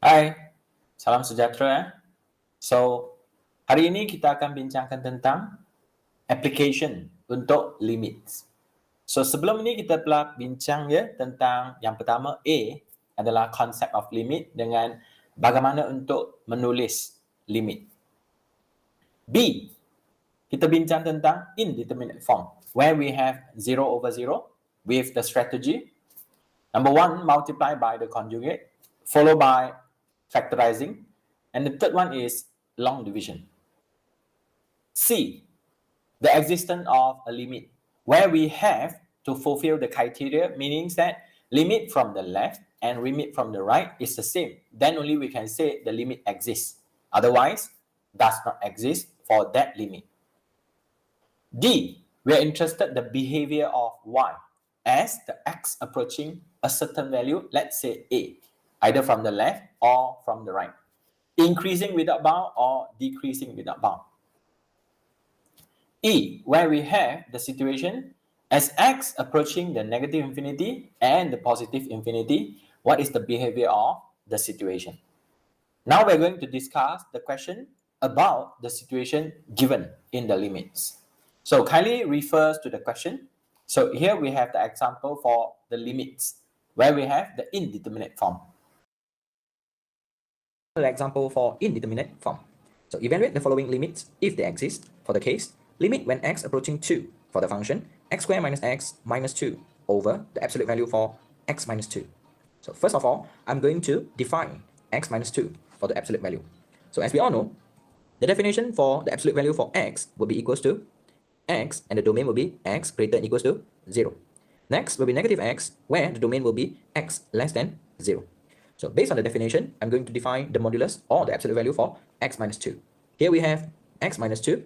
Hai, salam sejahtera. So, hari ini kita akan bincangkan tentang application untuk limits. So, sebelum ini kita telah bincang tentang yang pertama A adalah concept of limit dengan bagaimana untuk menulis limit. B, kita bincang tentang indeterminate form where we have 0 over 0 with the strategy. Number 1, multiply by the conjugate, followed by factorizing, and the third one is long division. C, the existence of a limit where we have to fulfill the criteria, meaning that limit from the left and limit from the right is the same. Then only we can say the limit exists. Otherwise, does not exist for that limit. D, we are interested in the behavior of y as the x approaching a certain value, let's say a, either from the left or from the right, increasing without bound or decreasing without bound. E, where we have the situation as x approaching the negative infinity and the positive infinity, what is the behavior of the situation? Now we're going to discuss the question about the situation given in the limits. So kindly refers to the question. So here we have the example for the limits where we have the indeterminate form. Example for indeterminate form. So evaluate the following limits if they exist for the case limit when x approaching 2 for the function x squared minus x minus 2 over the absolute value for x minus 2. So first of all, I'm going to define x minus 2 for the absolute value. So as we all know, the definition for the absolute value for x will be equals to x and the domain will be x greater than equals to 0. Next will be negative x where the domain will be x less than 0. So based on the definition, I'm going to define the modulus or the absolute value for x minus 2. Here we have x minus 2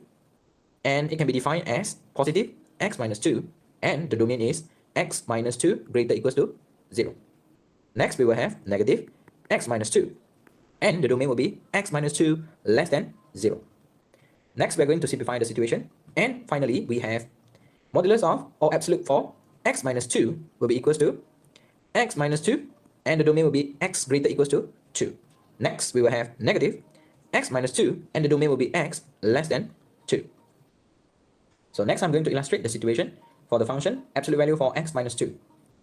and it can be defined as positive x minus 2 and the domain is x minus 2 greater equals to 0. Next we will have negative x minus 2 and the domain will be x minus 2 less than 0. Next we're going to simplify the situation and finally we have modulus of or absolute for x minus 2 will be equals to x minus 2 and the domain will be x greater equals to 2. Next we will have negative x minus 2 and the domain will be x less than 2. So next I'm going to illustrate the situation for the function absolute value for x minus 2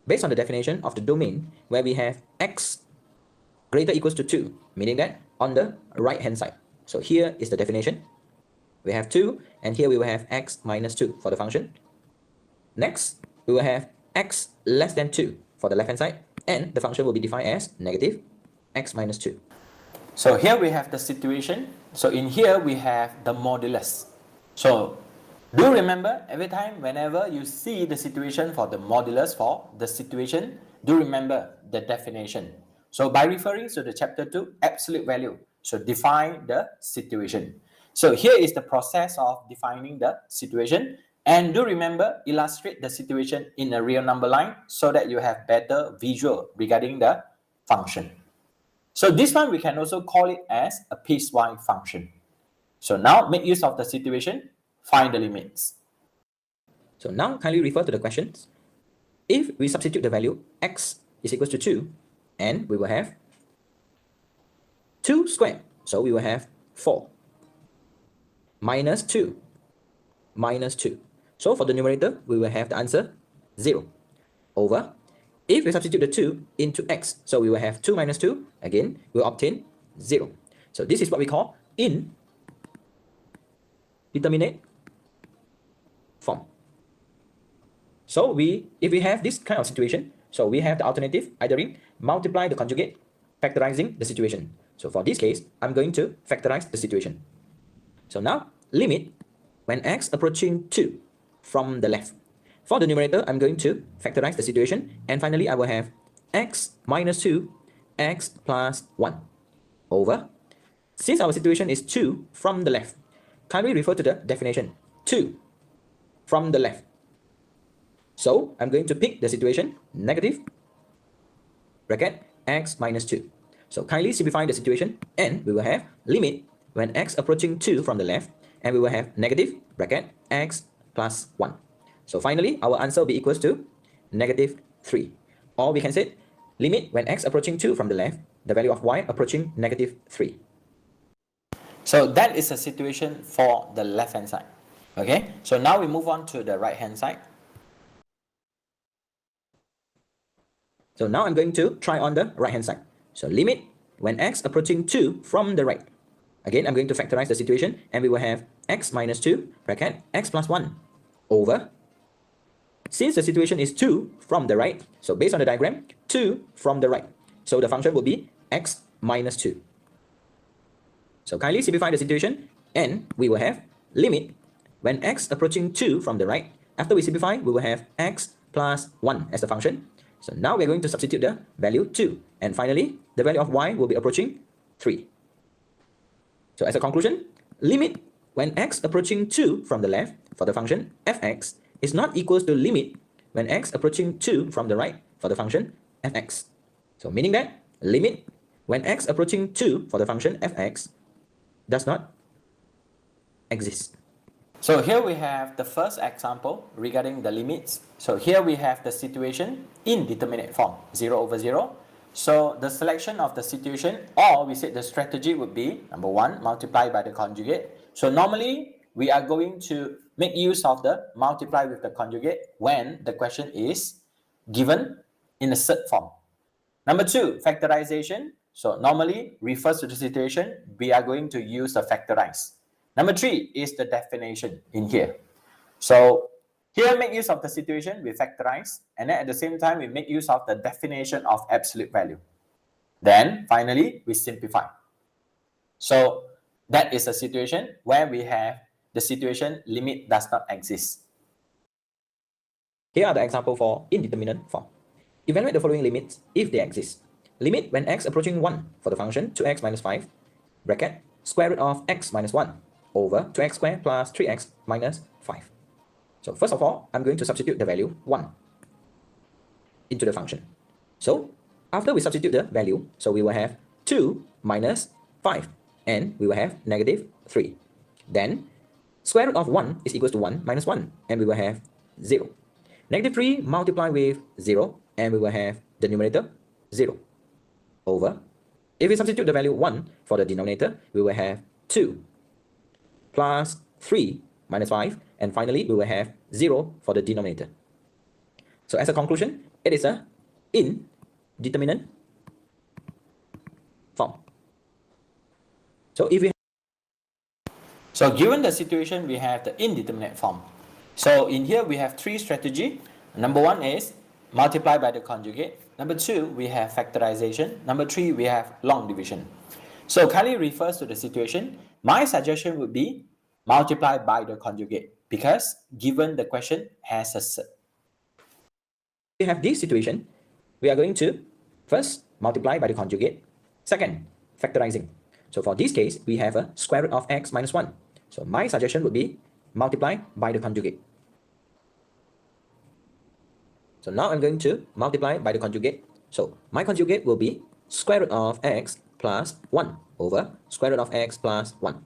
based on the definition of the domain where we have x greater equals to 2, meaning that on the right hand side. So here is the definition. We have 2 and here we will have x minus 2 for the function. Next we will have x less than 2 for the left hand side and the function will be defined as negative x minus 2. So here we have the situation. So in here we have the modulus. So do remember every time whenever you see the situation for the modulus for the situation, do remember the definition. So by referring to the chapter 2 absolute value, so define the situation. So here is the process of defining the situation. And do remember, illustrate the situation in a real number line so that you have better visual regarding the function. So this one we can also call it as a piecewise function. So now make use of the situation, find the limits. So now kindly refer to the questions. If we substitute the value x is equals to 2 and we will have 2 squared, so we will have 4 minus 2 minus 2. So for the numerator, we will have the answer 0 over, if we substitute the 2 into x, so we will have 2 minus 2, again, we will obtain 0. So this is what we call indeterminate form. So if we have this kind of situation, so we have the alternative, either multiply the conjugate, factorizing the situation. So for this case, I'm going to factorize the situation. So now, limit when x approaching 2 from the left. For the numerator, I'm going to factorize the situation and finally I will have x minus 2, x plus 1 over, since our situation is 2 from the left, kindly refer to the definition, 2 from the left. So I'm going to pick the situation, negative bracket x minus 2. So kindly simplify the situation and we will have limit when x approaching 2 from the left and we will have negative bracket x plus 1. So finally, our answer will be equals to negative 3. Or we can say limit when x approaching 2 from the left the value of y approaching -3. So that is a situation for the left-hand side. Okay, so now we move on to the right-hand side. So now I'm going to try on the right-hand side. So limit when x approaching 2 from the right. Again, I'm going to factorize the situation, and we will have x minus 2 bracket x plus 1 over. Since the situation is 2 from the right, so based on the diagram, 2 from the right. So the function will be x minus 2. So kindly simplify the situation, and we will have limit when x approaching 2 from the right. After we simplify, we will have x plus 1 as the function. So now we're going to substitute the value 2. And finally, the value of y will be approaching 3. So as a conclusion, limit when x approaching 2 from the left for the function fx is not equals to limit when x approaching 2 from the right for the function fx. So meaning that limit when x approaching 2 for the function fx does not exist. So here we have the first example regarding the limits. So here we have the situation in determinate form, 0 over 0. So the selection of the situation, or we said the strategy would be, number 1, multiply by the conjugate. So normally we are going to make use of the multiply with the conjugate when the question is given in a set form. Number 2, factorization. So normally refers to the situation, we are going to use the factorize. Number 3 is the definition in here. So here make use of the situation, we factorize, and then at the same time we make use of the definition of absolute value. Then finally we simplify. So that is a situation where we have the situation limit does not exist. Here are the example for indeterminate form. Evaluate the following limits if they exist. Limit when x approaching 1 for the function 2x minus 5 bracket square root of x minus 1 over 2x squared plus 3x minus 5. So first of all, I'm going to substitute the value 1 into the function. So after we substitute the value, so we will have 2 minus 5, and we will have -3. Then square root of 1 is equals to 1 minus 1, and we will have 0. -3 multiply with 0, and we will have the numerator 0 over. If we substitute the value 1 for the denominator, we will have 2 plus 3 minus 5, and finally we will have 0 for the denominator. So as a conclusion, it is a indeterminate form. So if we So given the situation, we have the indeterminate form. So in here we have 3 strategy. Number 1 is multiply by the conjugate. Number 2, we have factorization. Number 3, we have long division. So kindly refers to the situation. My suggestion would be multiply by the conjugate because given the question has a set. we have this situation, we are going to first multiply by the conjugate. Second, factorizing. So for this case, we have a square root of x minus 1. So my suggestion would be multiply by the conjugate. So now I'm going to multiply by the conjugate. So my conjugate will be square root of x plus 1 over square root of x plus 1.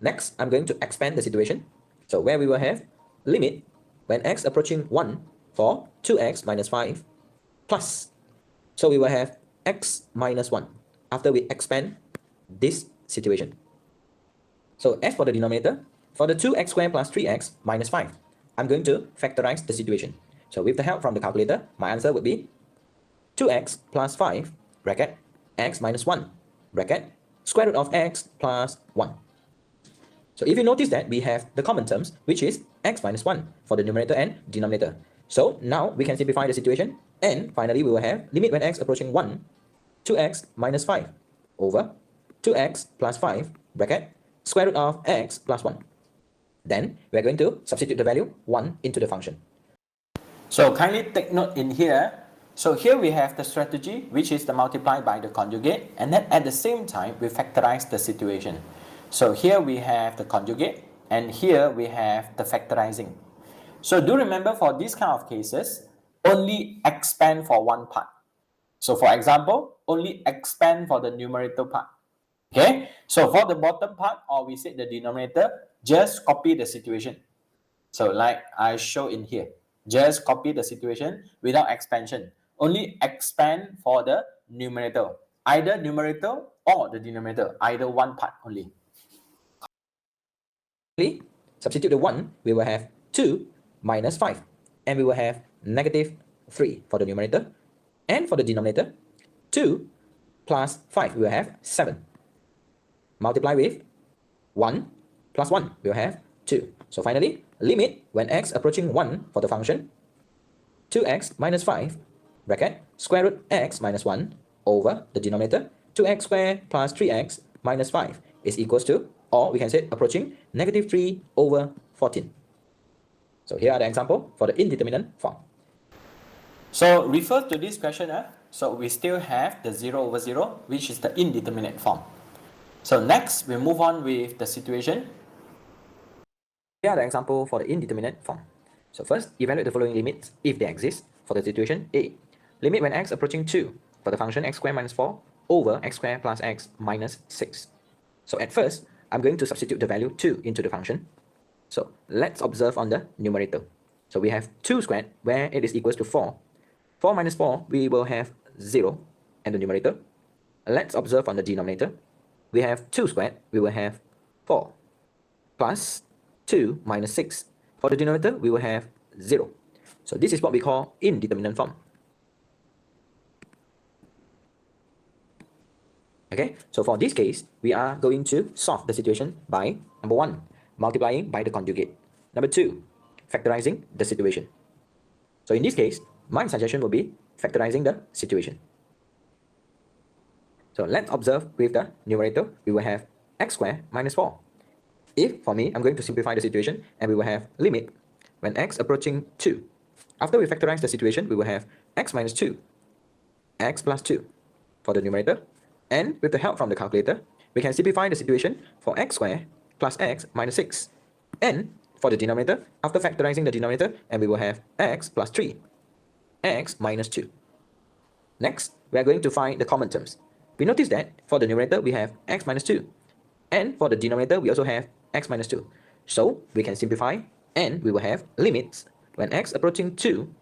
Next, I'm going to expand the situation. So where we will have limit when x approaching 1 for 2x minus 5 plus. So we will have x minus 1 after we expand this situation. So as for the denominator, for the 2x squared plus 3x minus 5, I'm going to factorize the situation. So with the help from the calculator, my answer would be 2x plus 5 bracket x minus 1 bracket square root of x plus 1. So if you notice that we have the common terms, which is x minus 1 for the numerator and denominator. So now we can simplify the situation, and finally we will have limit when x approaching 1, 2x minus 5 over 2x plus 5 bracket square root of x plus 1. Then we're going to substitute the value 1 into the function. So kindly take note in here. So here we have the strategy, which is the multiply by the conjugate, and then at the same time we factorize the situation. So here we have the conjugate, and here we have the factorizing. So do remember for these kind of cases, only expand for one part. So for example, only expand for the numerator part. Okay, so for the bottom part, or we say the denominator, just copy the situation. So like I show in here, just copy the situation without expansion. Only expand for the numerator. either numerator or the denominator, either one part only. Substitute the 1, we will have 2 minus 5, and we will have negative 3 for the numerator, and for the denominator, 2 plus 5, we will have 7. Multiply with 1 plus 1, we will have 2. So finally, limit when x approaching 1 for the function, 2x minus 5, bracket, square root x minus 1 over the denominator, 2x squared plus 3x minus 5 is equals to, or we can say approaching, negative 3 over 14. So here are the example for the indeterminate form. So refer to this question. So we still have the 0 over 0, which is the indeterminate form. So next, we move on with the situation. Here are the example for the indeterminate form. So first, evaluate the following limits if they exist for the situation A. Limit when x approaching 2 for the function x squared minus 4 over x squared plus x minus 6. So at first, I'm going to substitute the value 2 into the function. So let's observe on the numerator. So we have 2 squared where it is equals to 4. 4 minus 4, we will have 0 in the numerator. Let's observe on the denominator. We have 2 squared, we will have 4 plus 2 minus 6. For the denominator, we will have 0. So this is what we call indeterminate form. Okay, so for this case, we are going to solve the situation by, number 1, multiplying by the conjugate. Number 2, factorizing the situation. So in this case, my suggestion will be factorizing the situation. So let's observe with the numerator, we will have x squared minus 4. If, for me, I'm going to simplify the situation, and we will have limit when x approaching 2. After we factorize the situation, we will have x minus 2, x plus 2 for the numerator. And with the help from the calculator, we can simplify the situation for x squared plus x minus 6. And for the denominator, after factorizing the denominator, and we will have x plus 3, x minus 2. Next, we are going to find the common terms. We notice that for the numerator, we have x minus 2. And for the denominator, we also have x minus 2. So we can simplify, and we will have limits when x approaching 2,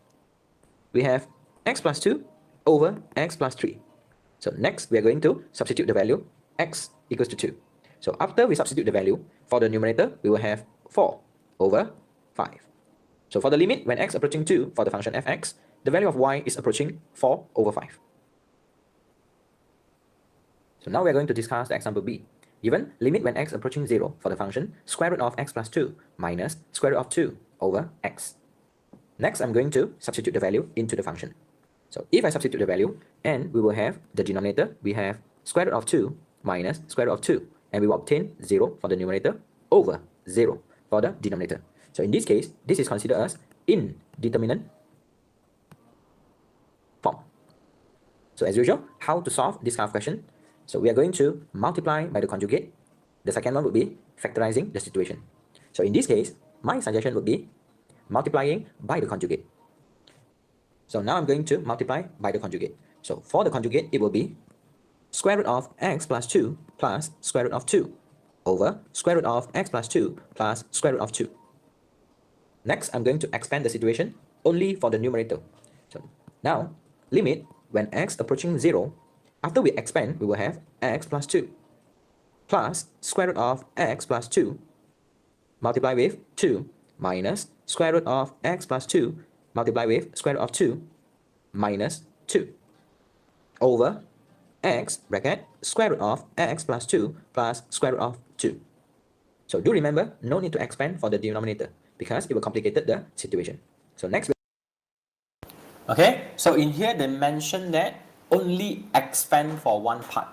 we have x plus 2 over x plus 3. So next, we are going to substitute the value x equals to 2. So after we substitute the value, for the numerator, we will have 4 over 5. So for the limit when x approaching 2 for the function fx, the value of y is approaching 4 over 5. So now we are going to discuss the example B. Given limit when x approaching 0 for the function square root of x plus 2 minus square root of 2 over x. Next, I'm going to substitute the value into the function. So if I substitute the value, and we will have the denominator, we have square root of 2 minus square root of 2, and we will obtain 0 for the numerator over 0 for the denominator. So in this case, this is considered as indeterminate form. So as usual, how to solve this kind of question? So we are going to multiply by the conjugate. The second one would be factorizing the situation. So in this case, my suggestion would be multiplying by the conjugate. So now I'm going to multiply by the conjugate. So for the conjugate, it will be square root of x plus 2 plus square root of 2 over square root of x plus 2 plus square root of 2. Next, I'm going to expand the situation only for the numerator. So now, limit when x approaching 0, after we expand, we will have x plus 2 plus square root of x plus 2 multiply with 2 minus square root of x plus 2 multiply with square root of 2 minus 2 over x bracket square root of x plus 2 plus square root of 2. So do remember, no need to expand for the denominator because it will complicate the situation. So next. Okay, so in here they mention that only expand for one part.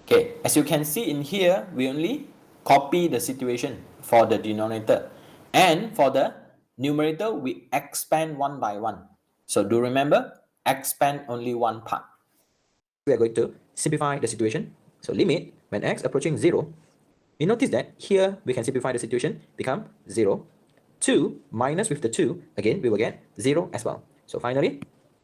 Okay, as you can see in here, we only copy the situation for the denominator. And for the numerator, we expand one by one. So do remember, expand only one part. We are going to simplify the situation. So limit when x approaching 0. You notice that here we can simplify the situation, become 0. 2 minus with the 2, again we will get 0 as well. So finally,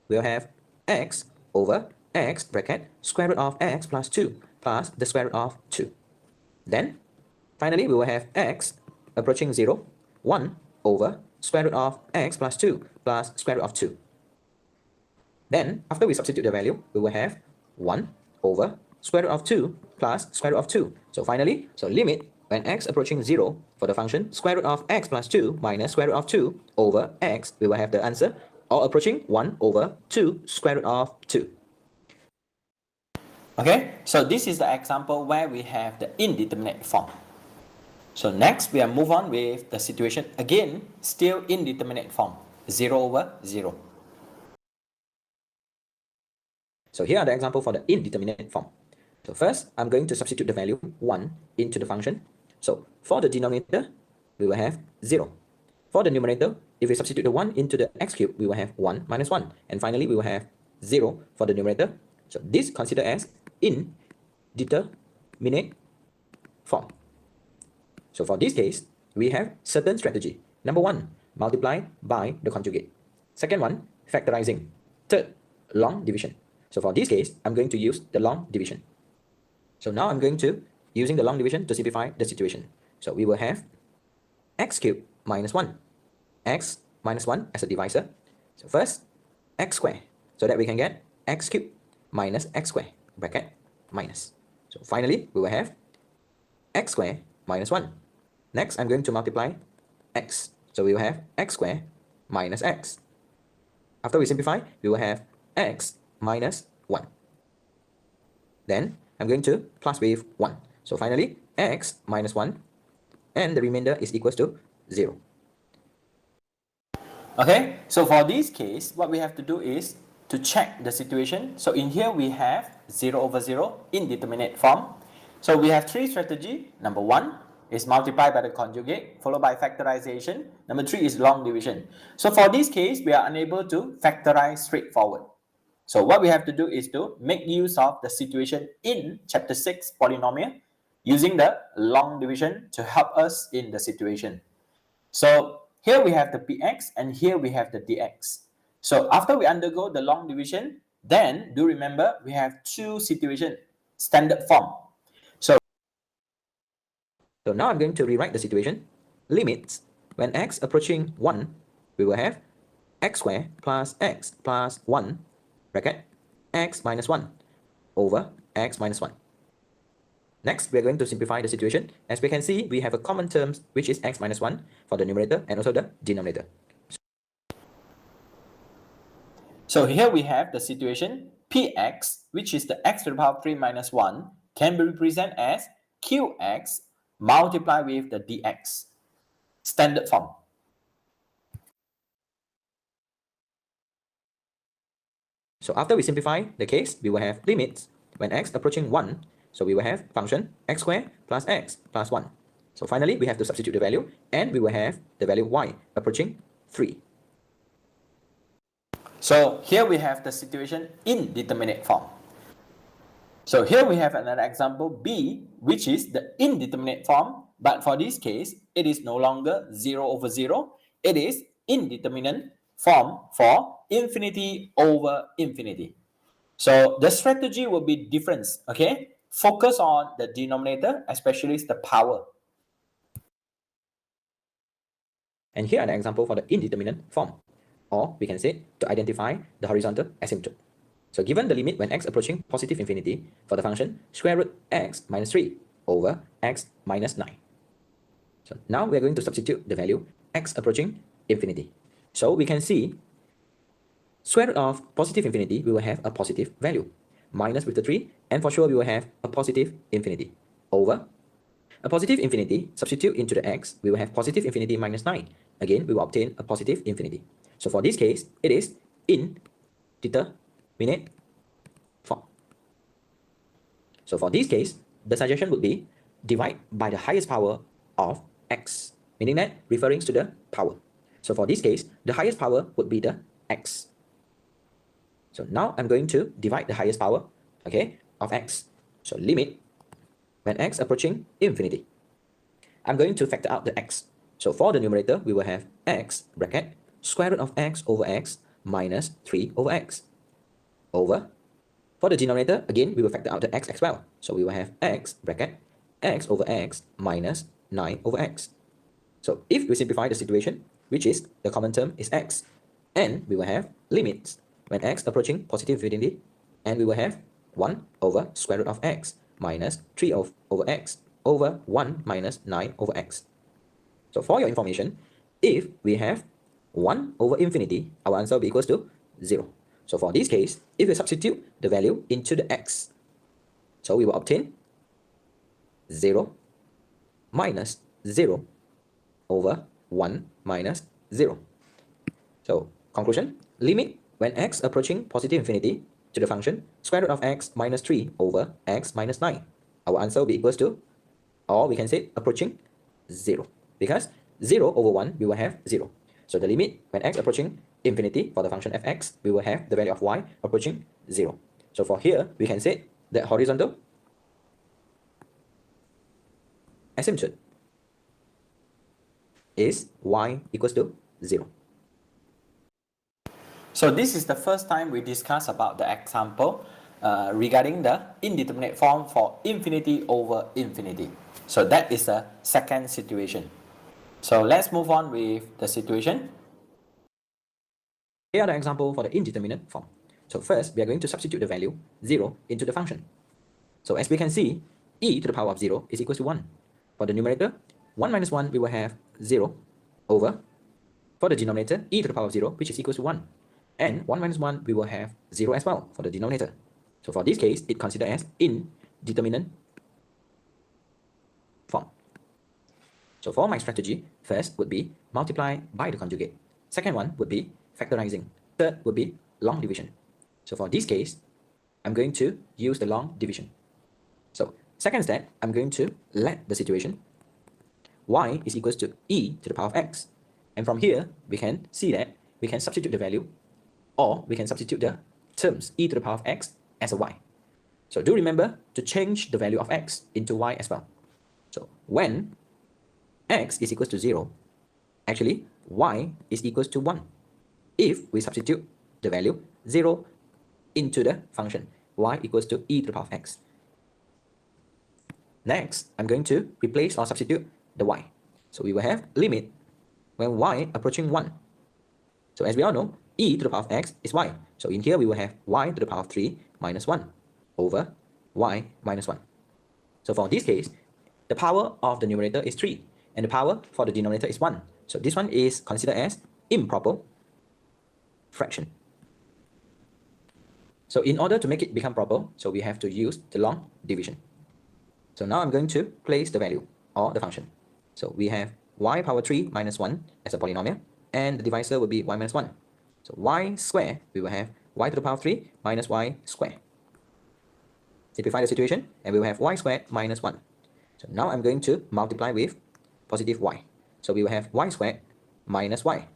we'll have x over x bracket square root of x plus 2 plus the square root of 2. Then, finally, we will have x approaching 0, 1 over square root of x plus 2 plus square root of 2. Then, after we substitute the value, we will have 1 over square root of 2 plus square root of 2. So finally, limit when x approaching 0 for the function square root of x plus 2 minus square root of 2 over x, we will have the answer, or approaching 1 over 2 square root of 2. Okay, so this is the example where we have the indeterminate form. So next we are move on with the situation again, still indeterminate form, 0 over 0. So here are the example for the indeterminate form. So first, I'm going to substitute the value 1 into the function. So for the denominator, we will have 0. For the numerator, if we substitute the 1 into the x cubed, we will have 1 minus 1. And finally, we will have 0 for the numerator. So this considered as indeterminate form. So for this case, we have certain strategy. Number 1, multiply by the conjugate. Second one, factorizing. Third, long division. So for this case, I'm going to use the long division. So now I'm going to using the long division to simplify the situation. So we will have x cubed minus 1, x minus 1 as a divisor. So first, x squared, so that we can get x cubed minus x squared, bracket, minus. So finally, we will have x squared minus 1. Next, I'm going to multiply x. So we will have x squared minus x. After we simplify, we will have x minus 1. Then, I'm going to plus with 1. So finally, x minus 1, and the remainder is equals to 0. Okay, so for this case, what we have to do is to check the situation. So in here we have 0 over 0, indeterminate form. So we have three strategy. Number 1 is multiply by the conjugate, followed by factorization. Number 3 is long division. So for this case, we are unable to factorize straightforward. So what we have to do is to make use of the situation in chapter 6 polynomial using the long division to help us in the situation. So here we have the px and here we have the dx. So after we undergo the long division, then do remember we have two situations, standard form. So now I'm going to rewrite the situation. Limits, when x approaching 1, we will have x squared plus x plus 1, bracket, x minus 1 over x minus 1. Next, we are going to simplify the situation. As we can see, we have a common term which is x minus 1 for the numerator and also the denominator. So here we have the situation px, which is the x to the power 3 minus 1, can be represented as qx multiplied with the dx, standard form. So after we simplify the case, we will have limits when x approaching 1. So we will have function x squared plus x plus 1. So finally, we have to substitute the value, and we will have the value y approaching 3. So here we have the situation indeterminate form. So here we have another example b, which is the indeterminate form, but for this case, it is no longer 0 over 0. It is indeterminate form for infinity over infinity. So the strategy will be different, okay? Focus on the denominator, especially the power. And here are the example for the indeterminate form. Or we can say to identify the horizontal asymptote. So given the limit when x approaching positive infinity for the function square root x minus 3 over x minus 9. So now we are going to substitute the value x approaching infinity. So we can see square root of positive infinity, we will have a positive value. Minus with the 3, and for sure we will have a positive infinity. Over a positive infinity, substitute into the x, we will have positive infinity minus 9. Again, we will obtain a positive infinity. So for this case, it is indeterminate form. So for this case, the suggestion would be divide by the highest power of x, meaning that referring to the power. So for this case, the highest power would be the x. So now I'm going to divide the highest power, okay, of x. So limit when x approaching infinity. I'm going to factor out the x. So for the numerator, we will have x bracket square root of x over x minus 3 over x over. For the denominator, again, we will factor out the x as well. So we will have x bracket x over x minus 9 over x. So if we simplify the situation, which is the common term is x, and we will have limits when x approaching positive infinity, and we will have 1 over square root of x minus 3 over x over 1 minus 9 over x. So for your information, if we have 1 over infinity, our answer will be equals to 0. So for this case, if we substitute the value into the x, so we will obtain 0 minus 0 over 1 minus 0. So conclusion, limit when x approaching positive infinity to the function square root of x minus 3 over x minus 9. Our answer will be equals to, or we can say approaching 0, because 0 over 1 we will have 0. So the limit when x approaching infinity for the function fx, we will have the value of y approaching 0. So for here, we can say that horizontal asymptote is y equals to 0. So this is the first time we discuss about the example regarding the indeterminate form for infinity over infinity. So that is the second situation. So let's move on with the situation. Here are the example for the indeterminate form. So first, we are going to substitute the value 0 into the function. So as we can see, e to the power of 0 is equal to 1. For the numerator, 1 minus 1 we will have 0 over, for the denominator, e to the power of 0, which is equal to 1. And 1 minus 1 we will have 0 as well for the denominator. So for this case, it considered as indeterminate form. So for my strategy, first would be multiply by the conjugate. Second one would be factorizing. Third would be long division. So for this case, I'm going to use the long division. So second step, I'm going to let the situation y is equals to e to the power of x. And from here, we can see that we can substitute the value, or we can substitute the terms e to the power of x as a y. So do remember to change the value of x into y as well. So when x is equals to 0, actually y is equals to 1. If we substitute the value 0 into the function y equals to e to the power of x. Next, I'm going to replace or substitute the y. So we will have limit when y approaching 1. So as we all know, e to the power of x is y. So in here we will have y to the power of 3 minus 1 over y minus 1. So for this case, the power of the numerator is 3 and the power for the denominator is 1. So this one is considered as improper fraction. So in order to make it become proper, so we have to use the long division. So now I'm going to place the value or the function. So we have y power 3 minus 1 as a polynomial, and the divisor will be y minus 1. So y square, we will have y to the power of 3 minus y square. Simplify the situation, and we will have y squared minus 1. So now I'm going to multiply with positive y. So we will have y squared minus y.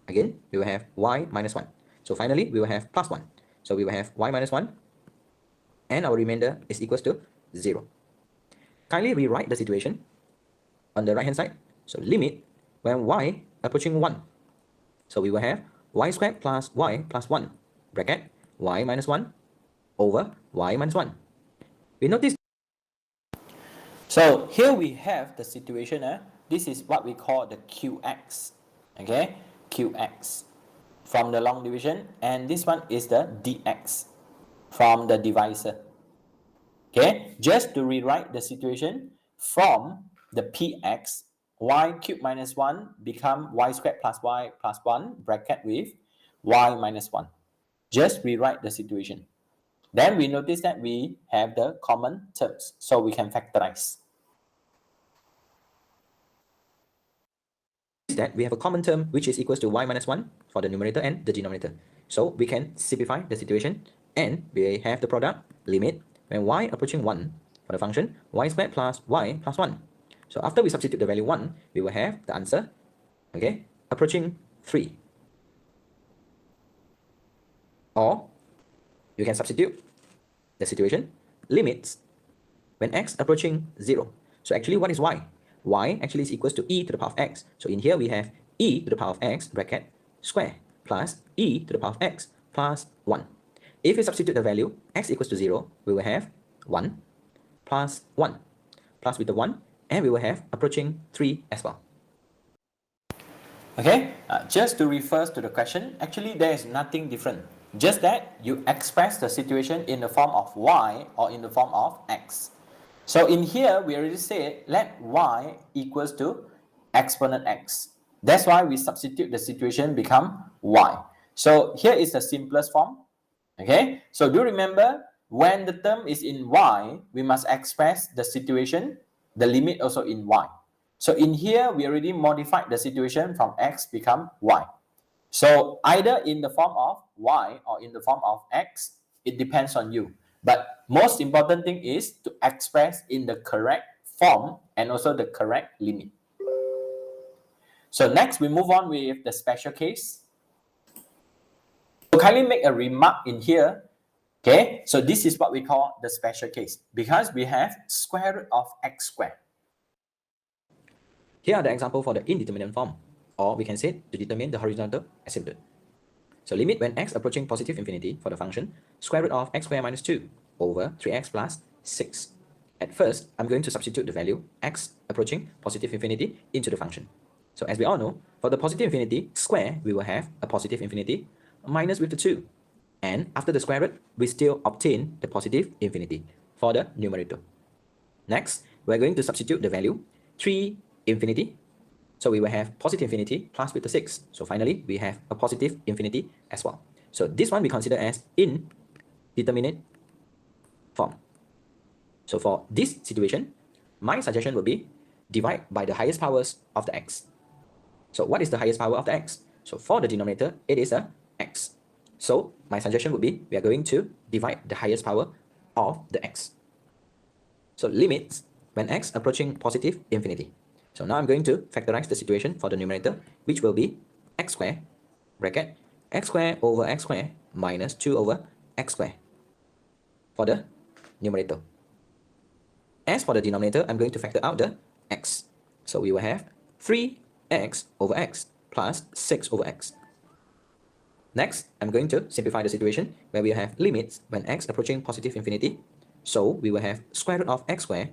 Again, we will have y minus 1. So finally, we will have plus 1. So we will have y minus 1, and our remainder is equals to 0. Kindly rewrite the situation on the right hand side. So limit when y approaching 1. So we will have y squared plus y plus 1 bracket y minus 1 over y minus 1. We notice. So here we have the situation. This is what we call the qx. Okay, qx from the long division, and this one is the dx from the divisor. Okay, just to rewrite the situation from the px, y cubed minus 1 become y squared plus y plus 1 bracket with y minus 1. Just rewrite the situation. Then we notice that we have the common terms, so we can factorize. That we have a common term which is equals to y minus 1 for the numerator and the denominator. So we can simplify the situation, and we have the product limit when y approaching 1 for the function y squared plus y plus 1. So after we substitute the value 1, we will have the answer, okay, approaching 3. Or you can substitute the situation limits when x approaching 0. So actually, what is y? Y actually is equals to e to the power of x. So in here we have e to the power of x bracket square plus e to the power of x plus 1. If we substitute the value x equals to 0, we will have 1 plus 1 plus with the 1, and we will have approaching 3 as well. Okay, just to refer to the question, actually there is nothing different just that you express the situation in the form of y or in the form of x. So in here, we already said let y equals to exponent x. That's why we substitute the situation become y. So here is the simplest form. Okay, so do remember when the term is in y, we must express the situation, the limit also in y. So in here, we already modified the situation from x become y. So either in the form of y or in the form of x, it depends on you. But most important thing is to express in the correct form and also the correct limit. So next we move on with the special case. So kindly make a remark in here. Okay, so this is what we call the special case because we have square root of x squared. Here are the example for the indeterminate form, or we can say to determine the horizontal asymptote. So limit when x approaching positive infinity for the function square root of x squared minus 2 over 3x plus 6. At first, I'm going to substitute the value x approaching positive infinity into the function. So as we all know, for the positive infinity square, we will have a positive infinity minus with the 2. And after the square root, we still obtain the positive infinity for the numerator. Next, we're going to substitute the value 3 infinity. So we will have positive infinity plus with the 6. So finally, we have a positive infinity as well. So this one we consider as indeterminate form. So for this situation, my suggestion would be divide by the highest powers of the x. So what is the highest power of the x? So for the denominator, it is a x. So my suggestion would be we are going to divide the highest power of the x. So limits when x approaching positive infinity. So now I'm going to factorize the situation for the numerator, which will be x squared bracket x squared over x squared minus 2 over x squared for the numerator. As for the denominator, I'm going to factor out the x. So we will have 3x over x plus 6 over x. Next, I'm going to simplify the situation where we have limits when x approaching positive infinity. So we will have square root of x squared,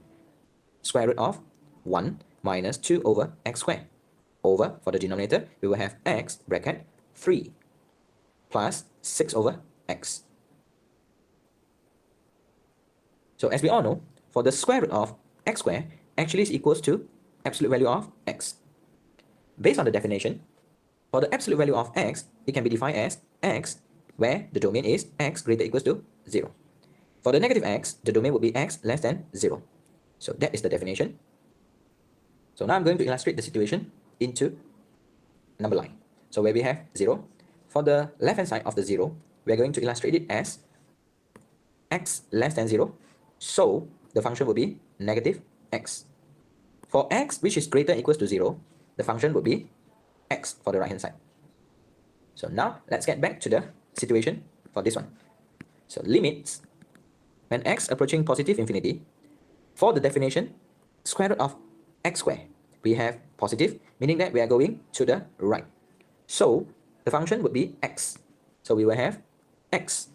square root of 1 minus 2 over x squared. Over, for the denominator, we will have x bracket 3 plus 6 over x. So as we all know, for the square root of x squared actually is equals to absolute value of x. Based on the definition, for the absolute value of x, it can be defined as x where the domain is x greater equals to 0. For the negative x, the domain would be x less than 0. So that is the definition. So now I'm going to illustrate the situation into number line. So where we have 0, for the left hand side of the 0, we are going to illustrate it as x less than 0. So the function will be negative x. For x which is greater equals to 0, the function will be x for the right hand side. So now let's get back to the situation for this one. So limits when x approaching positive infinity, for the definition square root of x squared, we have positive, meaning that we are going to the right. So the function would be x. So we will have x.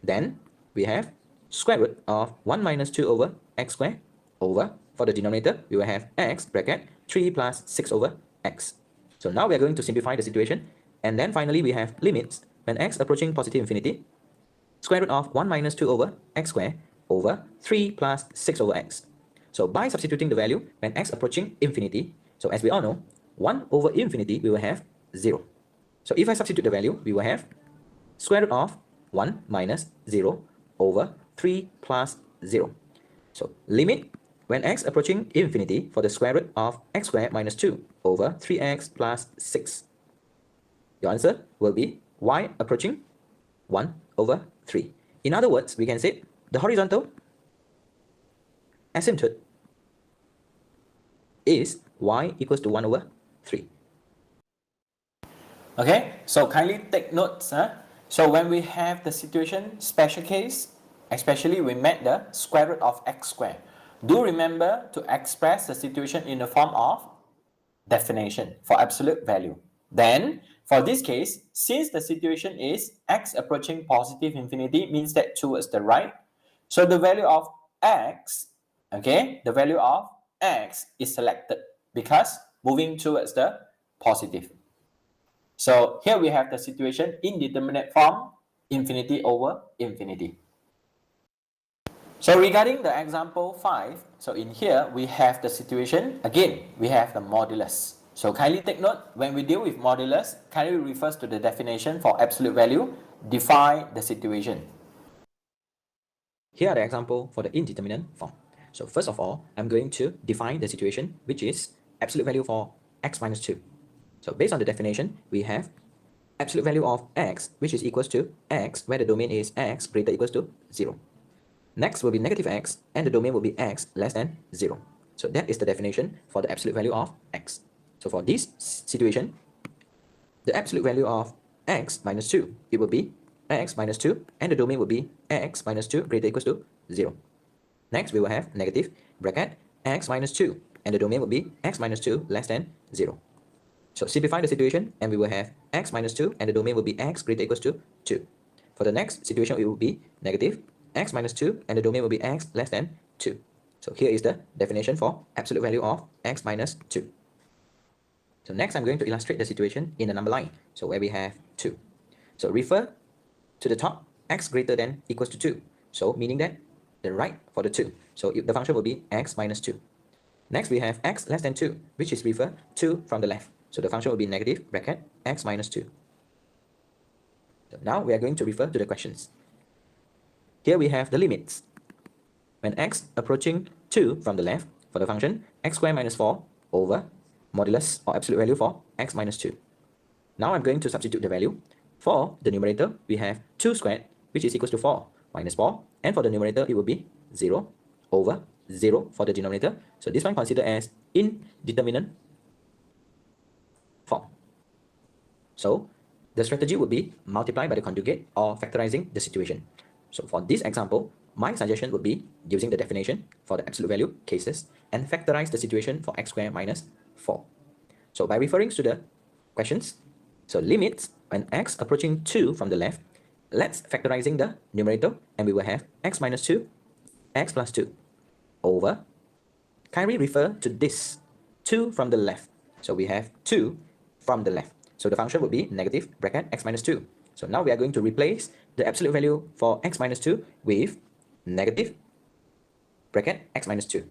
Then we have square root of 1 minus 2 over x squared over, for the denominator, we will have x bracket 3 plus 6 over x. So now we are going to simplify the situation. And then finally we have limits when x approaching positive infinity, square root of 1 minus 2 over x squared over 3 plus 6 over x. So by substituting the value when x approaching infinity, so as we all know, 1 over infinity, we will have 0. So if I substitute the value, we will have square root of 1 minus 0 over 3 plus 0. So limit when x approaching infinity for the square root of x squared minus 2 over 3x plus 6. Your answer will be y approaching 1 over 3. In other words, we can say the horizontal asymptote is y equals to 1 over 3. Okay, so kindly take notes. So when we have the situation special case, especially we met the square root of x squared, do remember to express the situation in the form of definition for absolute value. Then for this case, since the situation is x approaching positive infinity, means that towards the right, so the value of x, okay, the value of x is selected because moving towards the positive. So here we have the situation indeterminate form. infinity over infinity. So regarding the example 5, so in here we have the situation, again we have the modulus. So kindly take note, when we deal with modulus, kindly refers to the definition for absolute value, define the situation. Here are the example for the indeterminate form. So first of all, I'm going to define the situation, which is absolute value for x minus 2. So based on the definition, we have absolute value of x, which is equals to x, where the domain is x greater equals to 0. Next will be negative x, and the domain will be x less than 0. So that is the definition for the absolute value of x. So for this situation, the absolute value of x minus 2, it will be x minus 2, and the domain will be x minus 2 greater equals to 0. Next, we will have negative bracket x minus 2, and the domain will be x minus 2 less than 0. So simplify the situation, and we will have x minus 2, and the domain will be x greater equals to 2. For the next situation, it will be negative x minus 2, and the domain will be x less than 2. So here is the definition for absolute value of x minus 2. So next, I'm going to illustrate the situation in the number line, so where we have 2. So refer to the top, x greater than equals to 2. So meaning that the right for the 2. So the function will be x minus 2. Next, we have x less than 2, which is refer to from the left. So the function will be negative bracket x minus 2. So now we are going to refer to the questions. Here we have the limits. When x approaching 2 from the left, for the function x squared minus 4 over modulus or absolute value for x minus 2. Now I'm going to substitute the value. For the numerator, we have 2 squared, which is equals to 4 minus 4. And for the numerator, it will be 0 over 0 for the denominator. So this one considered as indeterminate form. So the strategy would be multiply by the conjugate or factorizing the situation. So for this example, my suggestion would be using the definition for the absolute value cases and factorize the situation for x squared minus 4. So by referring to the questions, so limits when x approaching 2 from the left, let's factorizing the numerator, and we will have x minus 2, x plus 2 over, kindly refer to this 2 from the left. So we have 2 from the left. So the function would be negative bracket x minus 2. So now we are going to replace the absolute value for x minus 2 with negative bracket x minus 2.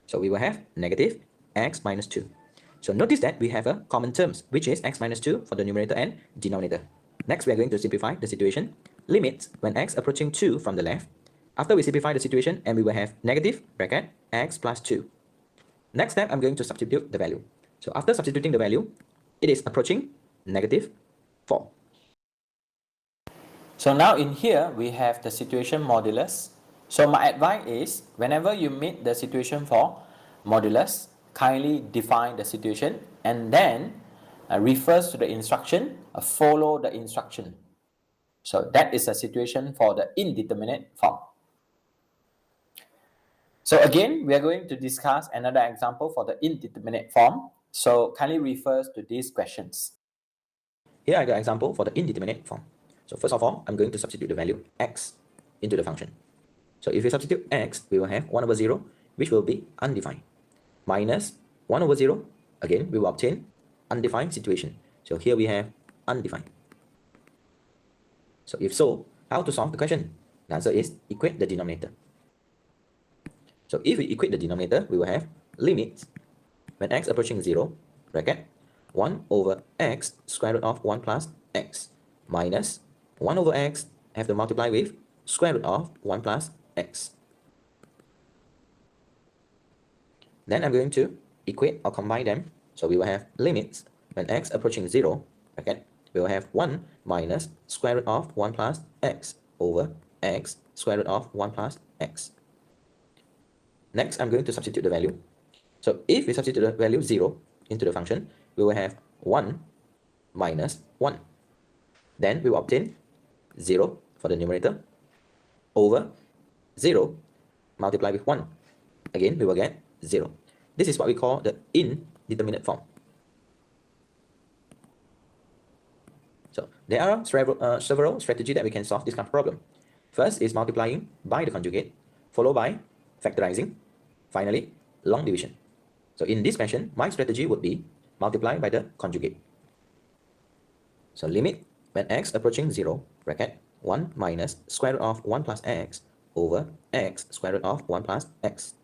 So we will have negative x minus 2. So notice that we have a common terms, which is x minus 2 for the numerator and denominator. Next, we are going to simplify the situation. Limits when x approaching 2 from the left. After we simplify the situation, and we will have negative bracket x plus 2. Next step, I'm going to substitute the value. So after substituting the value, it is approaching negative 4. So now in here, we have the situation modulus. So my advice is, whenever you meet the situation for modulus, kindly define the situation and then refers to the instruction, follow the instruction. So that is a situation for the indeterminate form. So again, we are going to discuss another example for the indeterminate form. So kindly refers to these questions. Here are the example for the indeterminate form. So first of all, I'm going to substitute the value x into the function. So if we substitute x, we will have 1 over 0, which will be undefined, minus 1 over 0, again, we will obtain undefined situation. So here we have undefined. So if so, how to solve the question? The answer is equate the denominator. So if we equate the denominator, we will have limit when x approaching 0, bracket 1 over x square root of 1 plus x minus 1 over x have to multiply with square root of 1 plus x. Then I'm going to equate or combine them. So we will have limits when x approaching 0, bracket, we will have 1 minus square root of 1 plus x over x square root of 1 plus x. Next, I'm going to substitute the value. So if we substitute the value 0 into the function, we will have 1 minus 1. Then we will obtain 0 for the numerator over 0 multiplied with 1. Again, we will get 0. This is what we call the indeterminate form. So there are several strategies that we can solve this kind of problem. First is multiplying by the conjugate, followed by factorizing, finally long division. So in this fashion, my strategy would be multiply by the conjugate. So limit when x approaching 0, bracket 1 minus square root of 1 plus x over x square root of 1 plus x.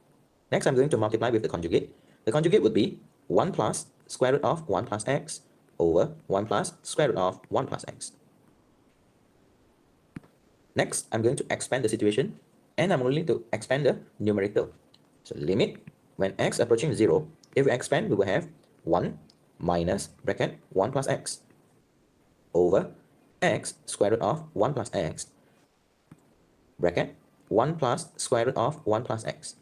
Next, I'm going to multiply with the conjugate. The conjugate would be 1 plus square root of 1 plus x over 1 plus square root of 1 plus x. Next, I'm going to expand the situation, and I'm going to expand the numerator. So limit when x approaching 0, if we expand, we will have 1 minus bracket 1 plus x over x square root of 1 plus x bracket 1 plus square root of 1 plus x.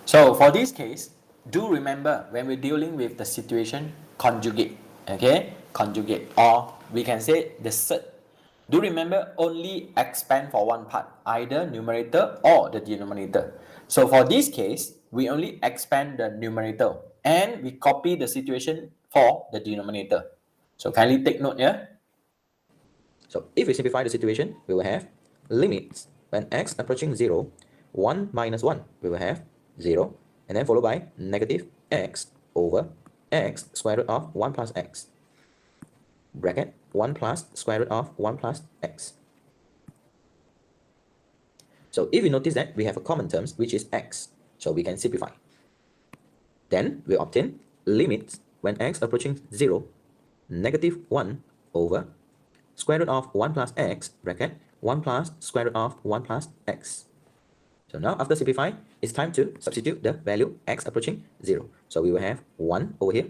So for this case, do remember when we're dealing with the situation conjugate, okay? Conjugate, or we can say the set. Do remember only expand for one part, either numerator or the denominator. So for this case, we only expand the numerator and we copy the situation for the denominator. So kindly take note here. So if we simplify the situation, we will have limits when x approaching 0, 1 minus 1, we will have 0, and then followed by negative x over x square root of 1 plus x, bracket 1 plus square root of 1 plus x. So if you notice that we have a common terms, which is x, so we can simplify. Then we obtain limits when x approaching 0, negative 1 over square root of 1 plus x, bracket 1 plus square root of 1 plus x. So now after simplify, it's time to substitute the value x approaching 0. So we will have 1 over here.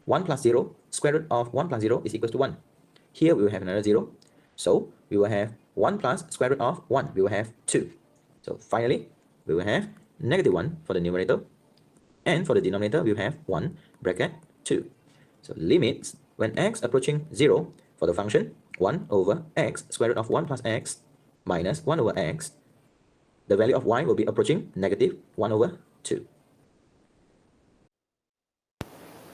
1 plus 0, square root of 1 plus 0 is equals to 1. Here we will have another 0. So we will have 1 plus square root of 1, we will have 2. So finally, we will have negative 1 for the numerator. And for the denominator, we will have 1 bracket 2. So limits when x approaching 0 for the function 1 over x square root of 1 plus x minus 1 over x. The value of y will be approaching negative 1 over 2.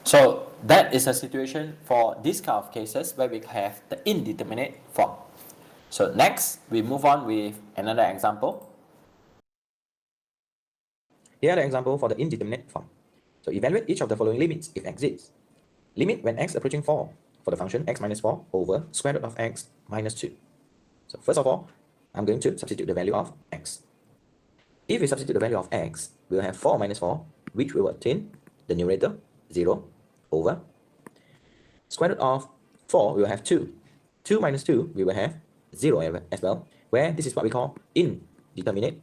So that is a situation for this kind of cases where we have the indeterminate form. So next, we move on with another example. Here are the example for the indeterminate form. So evaluate each of the following limits if exists. Limit when x approaching 4 for the function x minus 4 over square root of x minus 2. So first of all, I'm going to substitute the value of x. If we substitute the value of x, we'll have 4 minus 4, which will obtain the numerator 0 over square root of 4, we will have 2. 2 minus 2, we will have 0 as well, where this is what we call indeterminate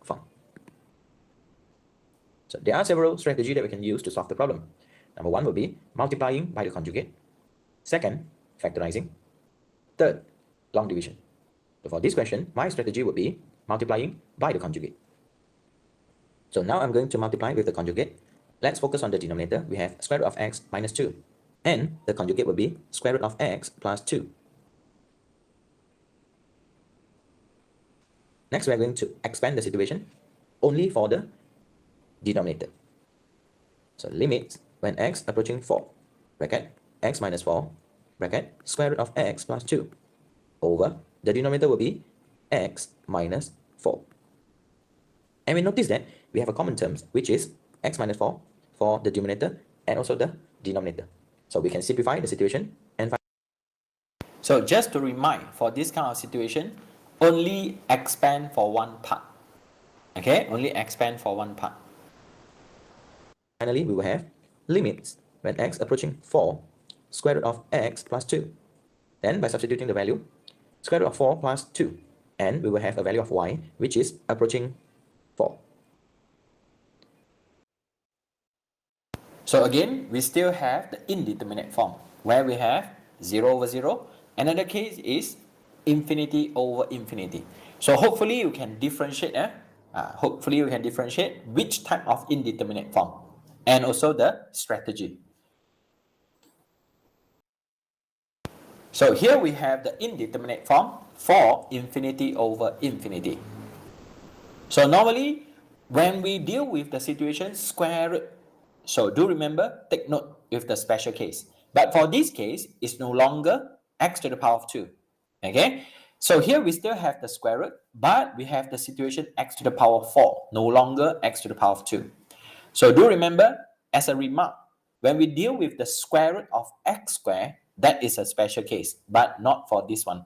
form. So there are several strategies that we can use to solve the problem. Number 1 will be multiplying by the conjugate. Second, factorizing. Third, long division. So for this question, my strategy would be multiplying by the conjugate. So now I'm going to multiply with the conjugate. Let's focus on the denominator. We have square root of x minus 2. And the conjugate will be square root of x plus 2. Next, we are going to expand the situation only for the denominator. So limits when x approaching 4, bracket x minus 4, bracket square root of x plus 2 over the denominator will be x minus 4. And we notice that we have a common terms, which is x minus 4 for the numerator and also the denominator. So we can simplify the situation and find. So just to remind, for this kind of situation, only expand for one part. Okay, only expand for one part. Finally, we will have limits when x approaching 4, square root of x plus 2. Then by substituting the value, square root of 4 plus 2, and we will have a value of y, which is approaching 4. So again, we still have the indeterminate form, where we have 0 over 0. Another case is infinity over infinity. So hopefully you can differentiate, hopefully you can differentiate which type of indeterminate form and also the strategy. So here we have the indeterminate form for infinity over infinity. So normally when we deal with the situation square root, so do remember, take note with the special case. But for this case, it's no longer x to the power of 2. Okay? So here we still have the square root, but we have the situation x to the power of 4, no longer x to the power of 2. So do remember, as a remark, when we deal with the square root of x squared, that is a special case, but not for this one.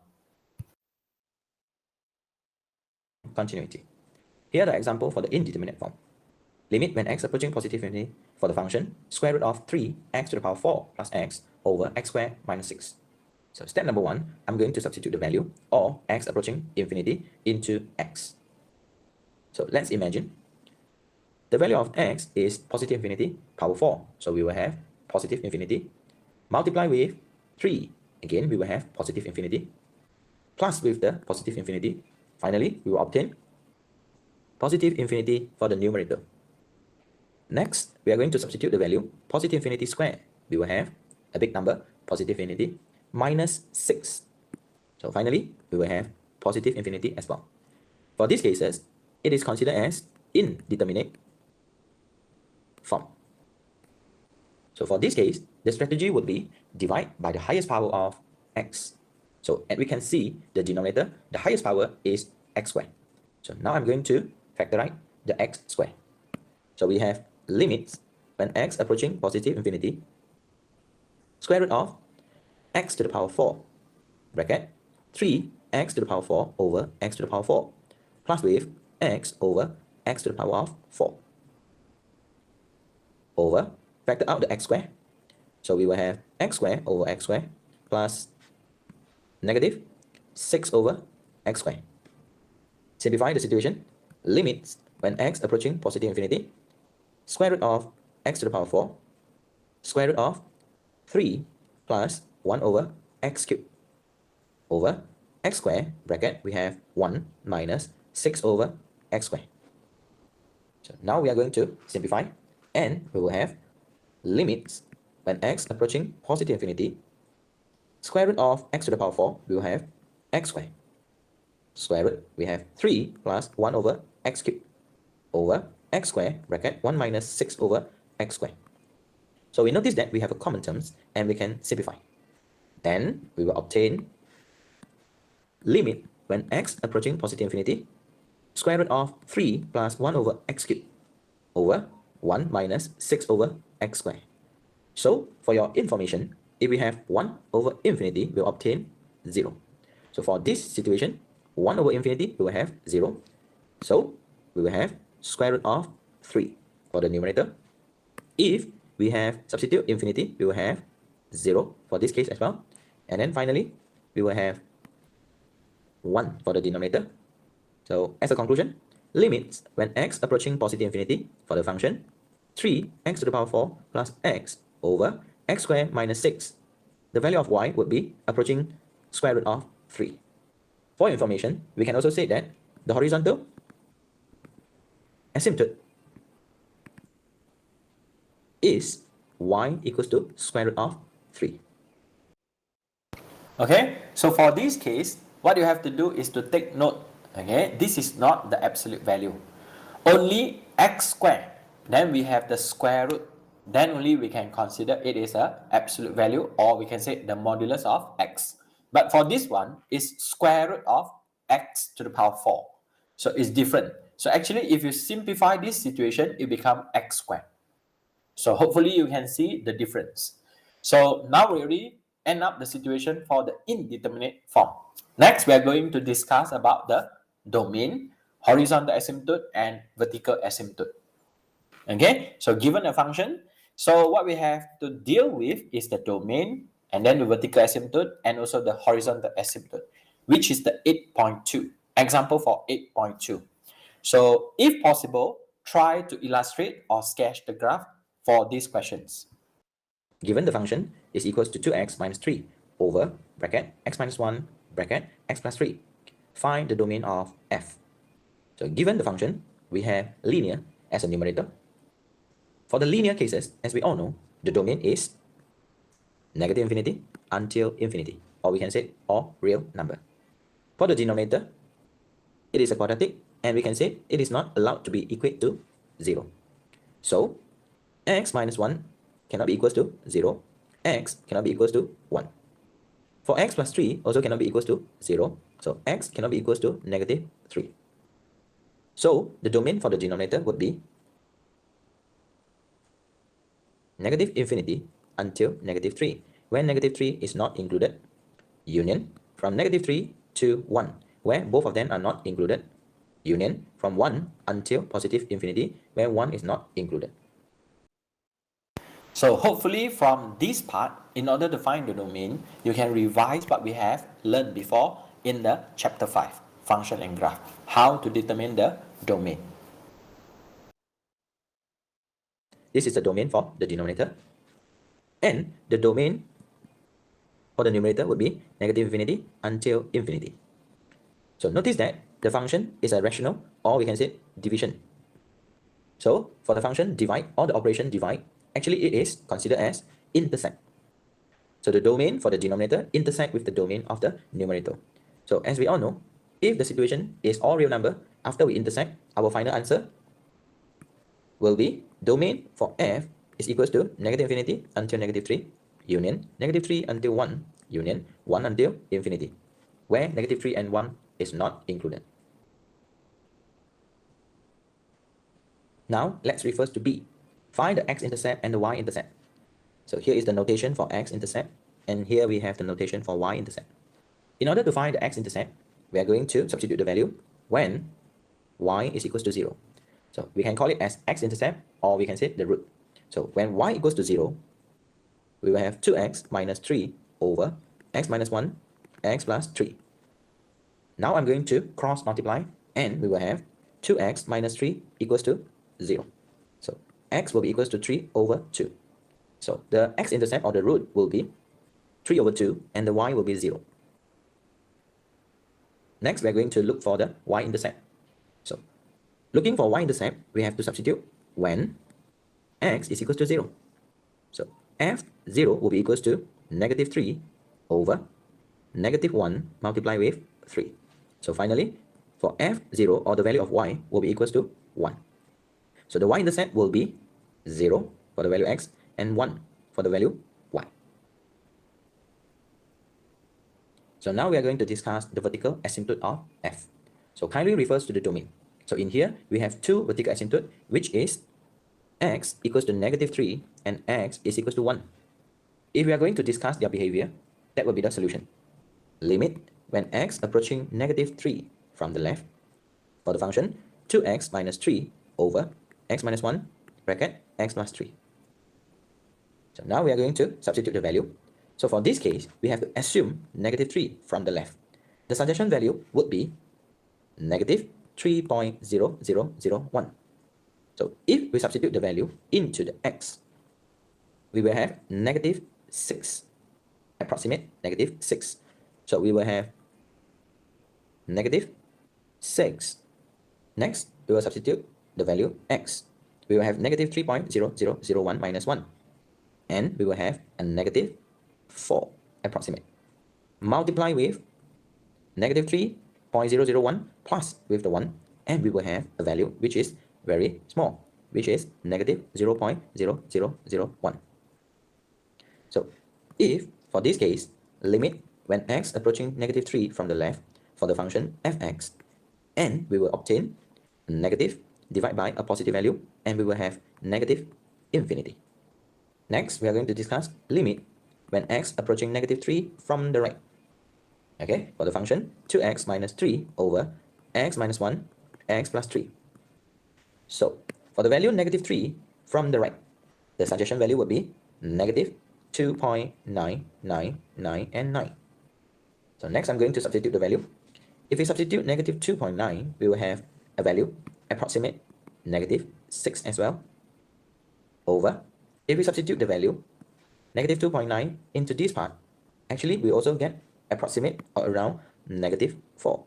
Continuity. Here are the example for the indeterminate form. Limit when x approaching positive infinity for the function square root of 3x to the power 4 plus x over x squared minus 6. So step number 1, I'm going to substitute the value or x approaching infinity into x. So let's imagine the value of x is positive infinity power 4. So we will have positive infinity. Multiply with 3. Again, we will have positive infinity. Plus with the positive infinity. Finally, we will obtain positive infinity for the numerator. Next, we are going to substitute the value positive infinity squared. We will have a big number, positive infinity, minus 6. So finally, we will have positive infinity as well. For these cases, it is considered as indeterminate form. So for this case, the strategy would be divide by the highest power of x. So as we can see, the denominator, the highest power is x squared. So now I'm going to factorize the x squared. So we have limits when x approaching positive infinity, square root of x to the power 4, bracket 3x to the power 4 over x to the power 4, plus with x over x to the power of 4, over, factor out the x squared. So we will have x squared over x squared plus negative 6 over x squared. Simplify the situation. Limits when x approaching positive infinity, square root of x to the power 4, square root of 3 plus 1 over x cubed, over x squared, bracket, we have 1 minus 6 over x squared. So now we are going to simplify, and we will have limits when x approaching positive infinity, square root of x to the power 4, we will have x squared. Square root, we have 3 plus 1 over x cubed, over x squared, bracket 1 minus 6 over x squared. So we notice that we have a common terms and we can simplify. Then we will obtain limit when x approaching positive infinity, square root of 3 plus 1 over x cubed, over 1 minus 6 over x squared. So for your information, if we have 1 over infinity, we'll obtain 0. So for this situation, 1 over infinity, we will have 0. So we will have square root of 3 for the numerator. If we have substitute infinity, we will have 0 for this case as well. And then finally, we will have 1 for the denominator. So as a conclusion, limits when x approaching positive infinity for the function 3x to the power 4 plus x over x squared minus 6. The value of y would be approaching square root of 3. For information, we can also say that the horizontal asymptote is y equals to square root of 3. Okay, so for this case, what you have to do is to take note, okay, this is not the absolute value. Only x squared, then we have the square root, then only we can consider it is an absolute value, or we can say the modulus of x. But for this one, it's square root of x to the power 4. So it's different. So actually, if you simplify this situation, it becomes x squared. So hopefully you can see the difference. So now we already end up the situation for the indeterminate form. Next, we are going to discuss about the domain, horizontal asymptote, and vertical asymptote. Okay, so given a function, so what we have to deal with is the domain, and then the vertical asymptote, and also the horizontal asymptote, which is the 8.2. Example for 8.2. So if possible, try to illustrate or sketch the graph for these questions. Given the function is equals to 2x minus 3 over bracket x minus 1 bracket x plus 3. Find the domain of f. So given the function, we have linear as a numerator. For the linear cases, as we all know, the domain is negative infinity until infinity, or we can say all real number. For the denominator, it is a quadratic, and we can say it is not allowed to be equate to 0. So x minus 1 cannot be equals to 0, x cannot be equals to 1. For x plus 3 also cannot be equals to 0, so x cannot be equals to negative 3. So the domain for the denominator would be negative infinity until negative 3. when negative 3 is not included, union from negative 3 to 1, where both of them are not included, union from 1 until positive infinity, where 1 is not included. So hopefully from this part, in order to find the domain, you can revise what we have learned before in the chapter 5, function and graph, how to determine the domain. This is the domain for the denominator, and the domain for the numerator would be negative infinity until infinity. So notice that the function is a rational, or we can say division. So for the function divide or the operation divide, actually it is considered as intercept. So the domain for the denominator intersect with the domain of the numerator. So as we all know, if the situation is all real number, after we intersect, our final answer will be domain for f is equals to negative infinity until negative 3, union negative 3 until 1, union 1 until infinity, where negative 3 and 1 is not included. Now let's refer to B. Find the x-intercept and the y-intercept. So here is the notation for x-intercept, and here we have the notation for y-intercept. In order to find the x-intercept, we are going to substitute the value when y is equals to 0. So we can call it as x-intercept, or we can say the root. So when y equals to 0, we will have 2x minus 3 over x minus 1, x plus 3. Now I'm going to cross multiply, and we will have 2x minus 3 equals to 0. So x will be equals to 3 over 2. So the x-intercept or the root will be 3 over 2, and the y will be 0. Next, we're going to look for the y-intercept. So looking for y-intercept, we have to substitute when x is equals to 0. So f0 will be equals to negative 3 over negative 1 multiplied with 3. So finally, for f0, or the value of y, will be equals to 1. So the y-intercept will be 0 for the value x and 1 for the value y. So now we are going to discuss the vertical asymptote of f. So kindly refers to the domain. So in here, we have two vertical asymptote, which is x equals to negative 3 and x is equals to 1. If we are going to discuss their behavior, that will be the solution. Limit when x approaching negative 3 from the left for the function 2x minus 3 over x minus 1 bracket x plus 3. So now we are going to substitute the value. So for this case, we have to assume negative 3 from the left. The suggestion value would be negative 3.0001. So if we substitute the value into the x, we will have negative 6, approximate negative 6. So we will have negative 6. Next, we will substitute the value x. We will have negative 3.0001 minus 1. And we will have a negative 4, approximate. Multiply with negative 3.001 plus with the 1, and we will have a value which is very small, which is negative 0.0001. So if, for this case, limit when x approaching negative 3 from the left for the function fx, and we will obtain negative divided by a positive value, and we will have negative infinity. Next, we are going to discuss limit when x approaching negative 3 from the right. Okay, for the function 2x minus 3 over x minus 1, x plus 3. So for the value negative 3 from the right, the suggestion value would be negative 2.999 and 9. So next I'm going to substitute the value. If we substitute negative 2.9, we will have a value approximate negative 6 as well, over, if we substitute the value negative 2.9 into this part, actually we also get approximate or around negative 4.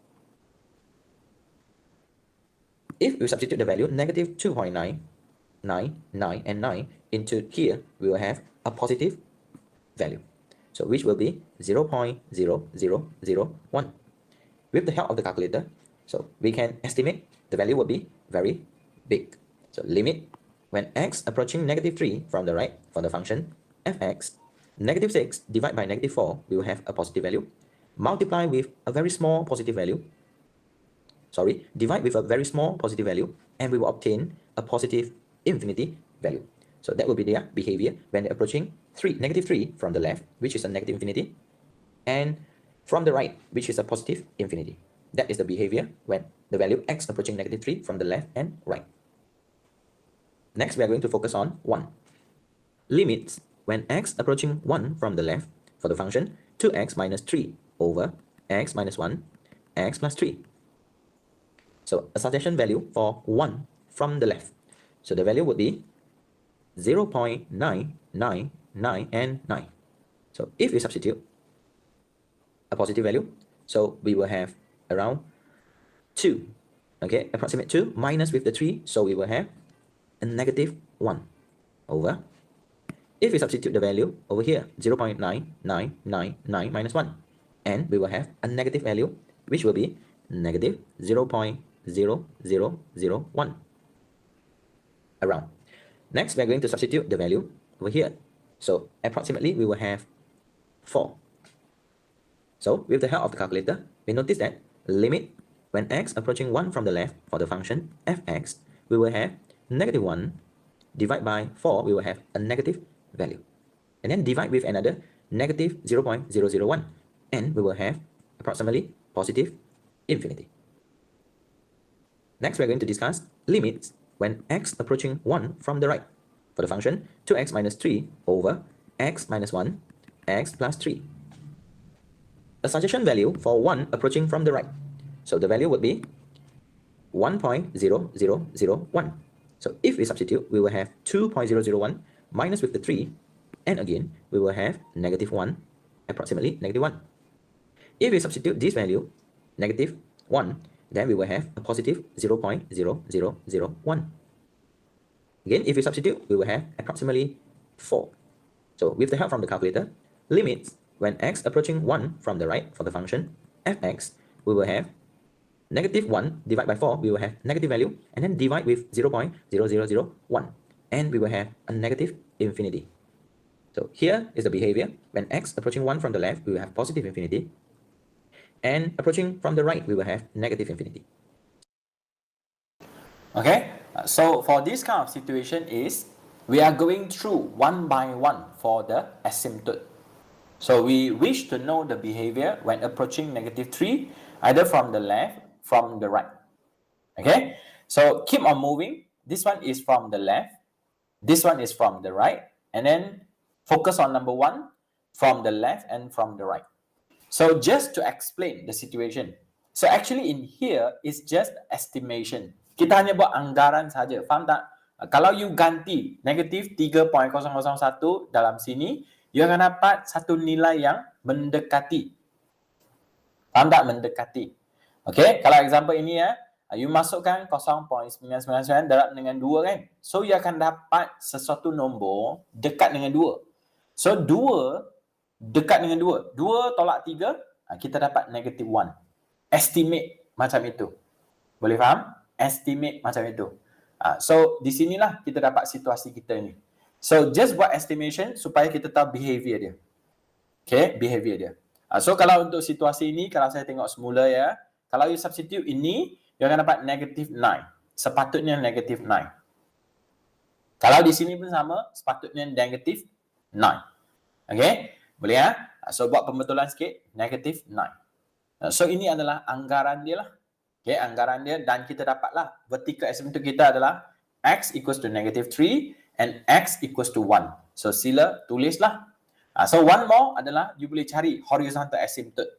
If we substitute the value negative 2.9, 9, 9 and 9 into here, we will have a positive value, so which will be 0.0001. With the help of the calculator, so we can estimate the value will be very big. So limit when x approaching negative 3 from the right for the function fx, negative 6 divided by negative 4, we will have a positive value. Multiply with a very small positive value. Sorry, divide with a very small positive value, and we will obtain a positive infinity value. So that will be their behavior when they're approaching negative 3 from the left, which is a negative infinity, and from the right, which is a positive infinity. That is the behavior when the value x approaching negative 3 from the left and right. Next, we are going to focus on 1. Limits when x approaching 1 from the left for the function 2x minus 3 over x minus 1, x plus 3. So a suggestion value for 1 from the left. So the value would be 0.999 and 9. So if we substitute a positive value, so we will have around 2, okay, approximate 2 minus with the 3, so we will have a negative 1 over, if we substitute the value over here, 0.9999 minus 1, and we will have a negative value, which will be negative 0.0001 around. Next, we are going to substitute the value over here. So approximately we will have 4. So with the help of the calculator, we notice that limit when x approaching 1 from the left for the function fx, we will have negative 1 divided by 4, we will have a negative value. And then divide with another negative 0.001, and we will have approximately positive infinity. Next, we are going to discuss limits when x approaching 1 from the right for the function 2x minus 3 over x minus 1, x plus 3. A suggestion value for 1 approaching from the right. So the value would be 1.0001. So if we substitute, we will have 2.001 minus with the 3, and again, we will have negative 1, approximately negative 1. If we substitute this value, negative 1, then we will have a positive 0.0001. Again, if we substitute, we will have approximately 4. So with the help from the calculator, limits when x approaching 1 from the right for the function fx, we will have negative 1 divided by 4, we will have negative value, and then divide with 0.0001, and we will have a negative infinity. So here is the behavior. When x approaching 1 from the left, we will have positive infinity, and approaching from the right, we will have negative infinity. Okay, so for this kind of situation is, we are going through one by one for the asymptote. So we wish to know the behavior when approaching negative 3, either from the left, from the right. Okay, so keep on moving. This one is from the left, this one is from the right, and then focus on number 1, from the left and from the right. So just to explain the situation, so actually in here is just estimation. Kita hanya buat anggaran saja, faham tak? Kalau you ganti negatif 3.001 dalam sini, you akan dapat satu nilai yang mendekati. Faham tak? Mendekati. Okay, kalau example ini ya, you masukkan 0.999 darab dengan 2 kan. So you akan dapat sesuatu nombor dekat dengan 2. So 2 dekat dengan 2. 2 tolak 3, kita dapat negative 1. Estimate macam itu. Boleh faham? Estimate macam itu. So di sinilah kita dapat situasi kita ni. So just buat estimation supaya kita tahu behavior dia. Okay, behavior dia. So kalau untuk situasi ini, kalau saya tengok semula ya, kalau you substitute ini, you akan dapat negative 9. Sepatutnya negative 9. Kalau di sini pun sama, sepatutnya negative 9. Okay, boleh ya? So buat pembetulan sikit, negative 9. So ini adalah anggaran dia lah. Okay, anggaran dia, dan kita dapatlah vertical asymptote kita adalah x equals to negative 3 and x equals to 1. So sila tulislah. So one more adalah you boleh cari horizontal asymptote.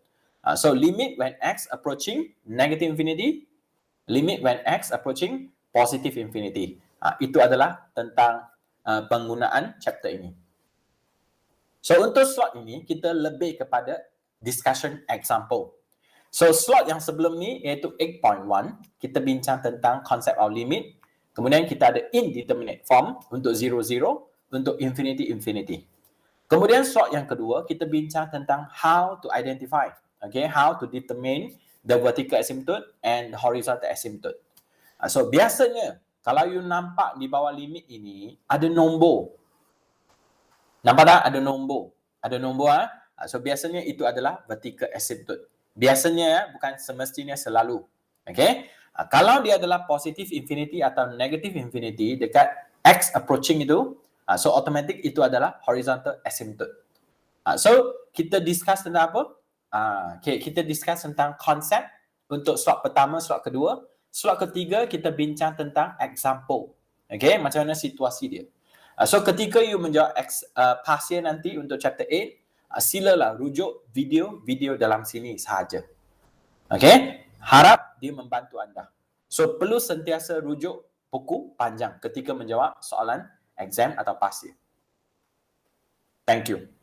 So limit when x approaching negative infinity, limit when x approaching positive infinity. Itu adalah tentang penggunaan chapter ini. So untuk slot ini kita lebih kepada discussion example. So slot yang sebelum ni iaitu 8.1, kita bincang tentang concept of limit. Kemudian kita ada indeterminate form untuk 0, 0, untuk infinity, infinity. Kemudian slot yang kedua kita bincang tentang how to identify, okay, how to determine the vertical asymptote and the horizontal asymptote. So biasanya kalau you nampak di bawah limit ini ada nombor. Nampak tak? Ada nombor. Ada nombor. So biasanya itu adalah vertical asymptote. Biasanya bukan semestinya selalu. Okay? Kalau dia adalah positive infinity atau negative infinity dekat x approaching itu, So automatic itu adalah horizontal asymptote. So kita discuss tentang apa? Okay, kita discuss tentang konsep untuk slot pertama, slot kedua. Slot ketiga kita bincang tentang example. Okay, macam mana situasi dia. So ketika you menjawab pasien nanti untuk chapter 8, silalah rujuk video dalam sini sahaja. Okay, harap dia membantu anda. So perlu sentiasa rujuk buku panjang ketika menjawab soalan exam atau pasien. Thank you.